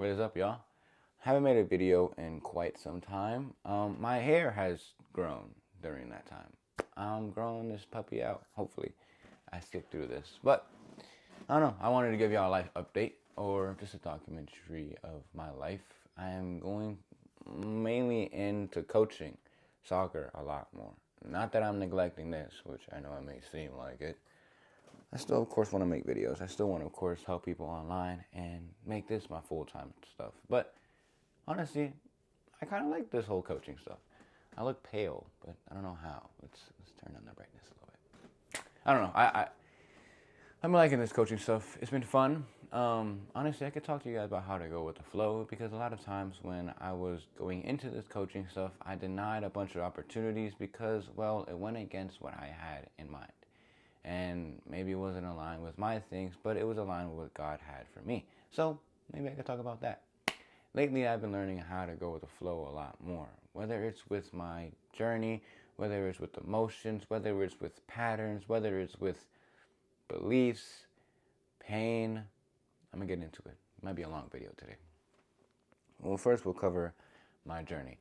What is up, y'all? Haven't made a video in quite some time. My hair has grown during that time. I'm growing this puppy out. Hopefully, I stick through this. But I don't know. I wanted to give y'all a life update or just a documentary of my life. I am going mainly into coaching soccer a lot more. Not that I'm neglecting this, which I know it may seem like it. I still, of course, want to make videos. I still want to, of course, help people online and make this my full-time stuff. But honestly, I kind of like this whole coaching stuff. I look pale, but I don't know how. Let's turn on the brightness a little bit. I don't know. I'm liking this coaching stuff. It's been fun. Honestly, I could talk to you guys about how to go with the flow because a lot of times when I was going into this coaching stuff, I denied a bunch of opportunities because, well, it went against what I had in mind. And maybe it wasn't aligned with my things, but it was aligned with what God had for me. So maybe I could talk about that. Lately, I've been learning how to go with the flow a lot more, whether it's with my journey, whether it's with emotions, whether it's with patterns, whether it's with beliefs, pain. I'm going to get into it. It might be a long video today. Well, first we'll cover my journey.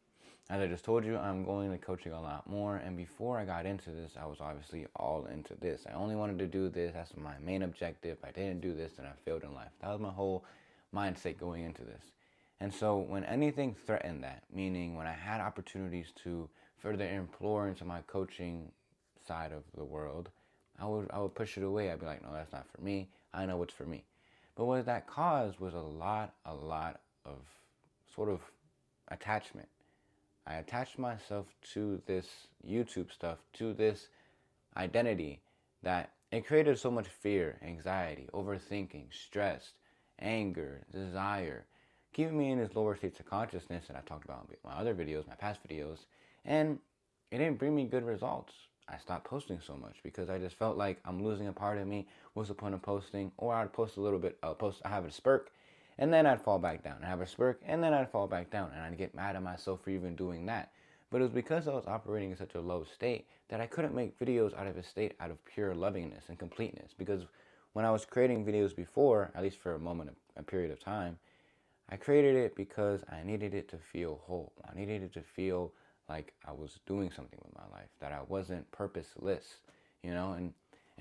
As I just told you, I'm going to coaching a lot more, and before I got into this, I was obviously all into this. I only wanted to do this. That's my main objective. If I didn't do this, then I failed in life. That was my whole mindset going into this. And so when anything threatened that, meaning when I had opportunities to further implore into my coaching side of the world, I would push it away. I'd be like, no, that's not for me. I know what's for me. But what that caused was a lot of sort of attachment. I attached myself to this YouTube stuff, to this identity, that it created so much fear, anxiety, overthinking, stress, anger, desire, keeping me in these lower states of consciousness that I talked about in my other videos, my past videos, and it didn't bring me good results. I stopped posting so much because I just felt like I'm losing a part of me. What's the point of posting? Or I'd post a little bit, I have a spurt, and then I'd fall back down. I have a spurt, and then I'd fall back down, and I'd get mad at myself for even doing that. But it was because I was operating in such a low state that I couldn't make videos out of a state out of pure lovingness and completeness. Because when I was creating videos before, at least for a moment, a period of time, I created it because I needed it to feel whole. I needed it to feel like I was doing something with my life, that I wasn't purposeless,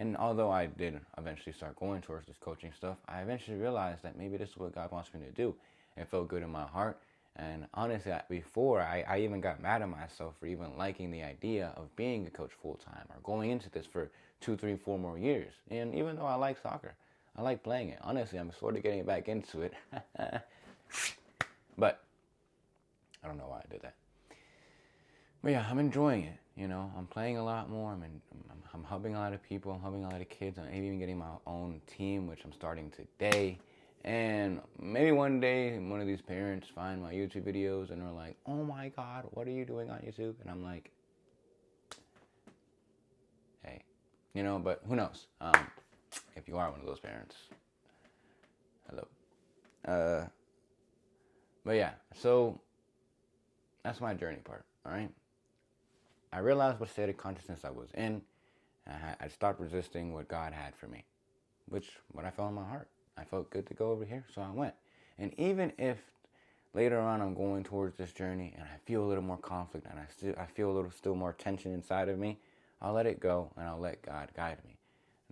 and although I did eventually start going towards this coaching stuff, I eventually realized that maybe this is what God wants me to do. It felt good in my heart. And honestly, before, I even got mad at myself for even liking the idea of being a coach full time or going into this for 2, 3, 4 more years. And even though I like soccer, I like playing it. Honestly, I'm sort of getting back into it. But I don't know why I did that. But yeah, I'm enjoying it. I'm playing a lot more. I'm helping a lot of people. I'm helping a lot of kids. I'm even getting my own team, which I'm starting today. And maybe one day, one of these parents find my YouTube videos and are like, "Oh my God, what are you doing on YouTube?" And I'm like, "Hey, but who knows? If you are one of those parents, hello." But yeah, so that's my journey part. All right. I realized what state of consciousness I was in, and I stopped resisting what God had for me, what I felt in my heart. I felt good to go over here, so I went. And even if later on I'm going towards this journey and I feel a little more conflict and I feel a little still more tension inside of me, I'll let it go and I'll let God guide me.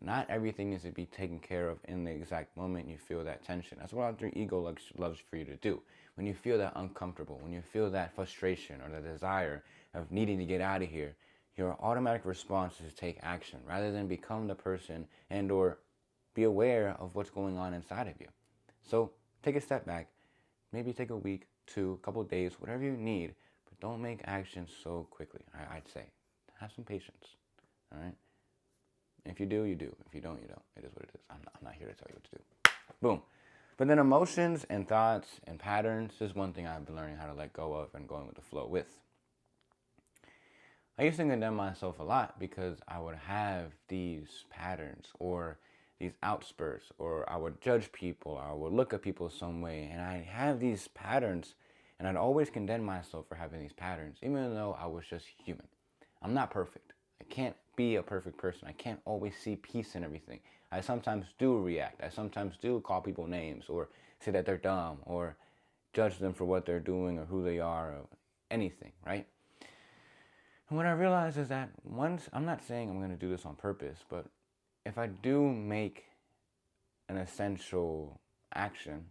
Not everything needs to be taken care of in the exact moment you feel that tension. That's what your ego loves for you to do. When you feel that uncomfortable, when you feel that frustration or the desire of needing to get out of here, your automatic response is to take action rather than become the person and or be aware of what's going on inside of you. So take a step back, maybe take a week, 2, a couple of days, whatever you need, but don't make action so quickly. I'd say have some patience. All right. If you do, you do. If you don't, you don't. It is what it is. I'm not here to tell you what to do. Boom. But then emotions and thoughts and patterns is one thing I've been learning how to let go of and going with the flow with. I used to condemn myself a lot because I would have these patterns or these outspurts, or I would judge people, or I would look at people some way, and I have these patterns, and I'd always condemn myself for having these patterns, even though I was just human. I'm not perfect. I can't be a perfect person. I can't always see peace in everything. I sometimes do react. I sometimes do call people names or say that they're dumb or judge them for what they're doing or who they are or anything, right? And what I realize is that once, I'm not saying I'm going to do this on purpose, but if I do make an essential action,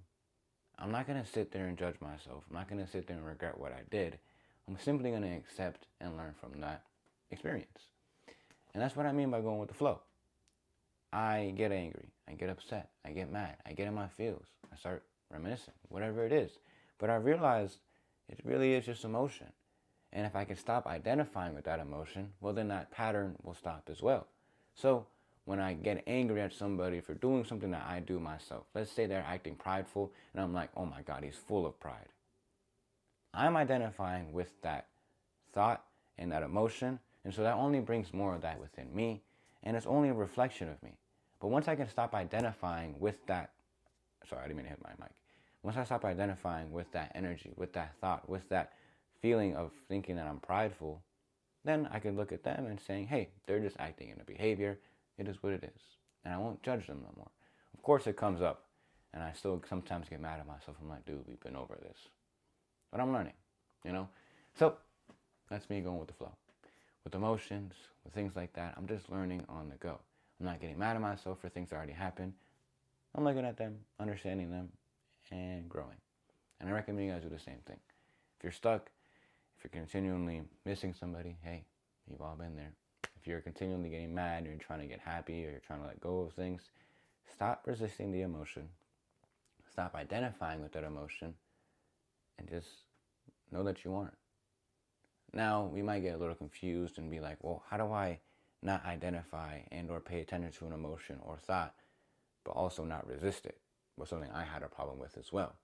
I'm not going to sit there and judge myself. I'm not going to sit there and regret what I did. I'm simply going to accept and learn from that experience. And that's what I mean by going with the flow. I get angry. I get upset. I get mad. I get in my feels. I start reminiscing, whatever it is. But I realize it really is just emotion. And if I can stop identifying with that emotion, well, then that pattern will stop as well. So when I get angry at somebody for doing something that I do myself, let's say they're acting prideful, and I'm like, oh my God, he's full of pride. I'm identifying with that thought and that emotion, and so that only brings more of that within me, and it's only a reflection of me. But once I can stop identifying with that, sorry, I didn't mean to hit my mic. Once I stop identifying with that energy, with that thought, with that feeling of thinking that I'm prideful, then I can look at them and saying, hey, they're just acting in a behavior. It is what it is. And I won't judge them no more. Of course it comes up, and I still sometimes get mad at myself. I'm like, dude, we've been over this. But I'm learning, you know? So that's me going with the flow. With emotions, with things like that, I'm just learning on the go. I'm not getting mad at myself for things that already happened. I'm looking at them, understanding them, and growing. And I recommend you guys do the same thing. If you're stuck, if you're continually missing somebody, hey, you've all been there. If you're continually getting mad, or you're trying to get happy, or you're trying to let go of things, stop resisting the emotion. Stop identifying with that emotion, and just know that you aren't. Now, we might get a little confused and be like, well, how do I not identify and or pay attention to an emotion or thought, but also not resist it? Was something I had a problem with as well.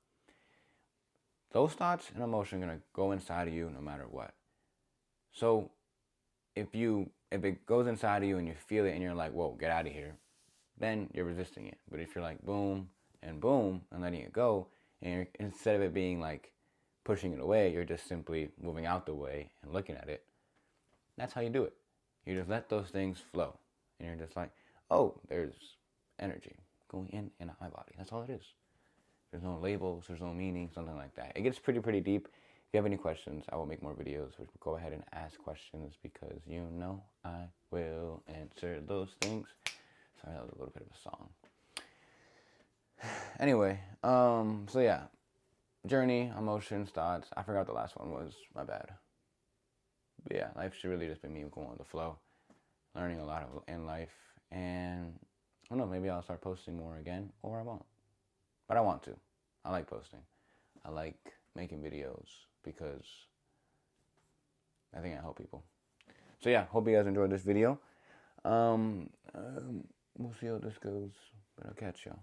Those thoughts and emotions are going to go inside of you no matter what. So if it goes inside of you and you feel it and you're like, whoa, get out of here, then you're resisting it. But if you're like boom and letting it go, and instead of it being like pushing it away, you're just simply moving out the way and looking at it, that's how you do it. You just let those things flow. And you're just like, oh, there's energy going in and out my body. That's all it is. There's no labels, there's no meaning, something like that. It gets pretty deep. If you have any questions, I will make more videos. Go ahead and ask questions because you know I will answer those things. Sorry, that was a little bit of a song. Anyway, so yeah. Journey, emotions, thoughts. I forgot the last one was. My bad. But yeah, life's really just been me going with the flow. Learning a lot in life. And I don't know, maybe I'll start posting more again, or I won't. But I want to. I like posting. I like making videos because I think I help people. So yeah, hope you guys enjoyed this video. We'll see how this goes, but I'll catch y'all.